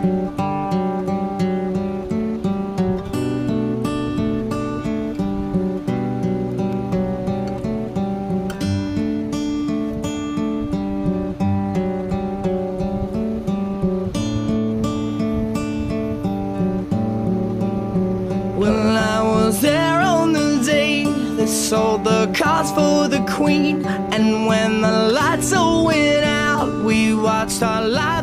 Well, I was there on the day they sold the cars for the Queen, and when the lights all went out, we watched our lives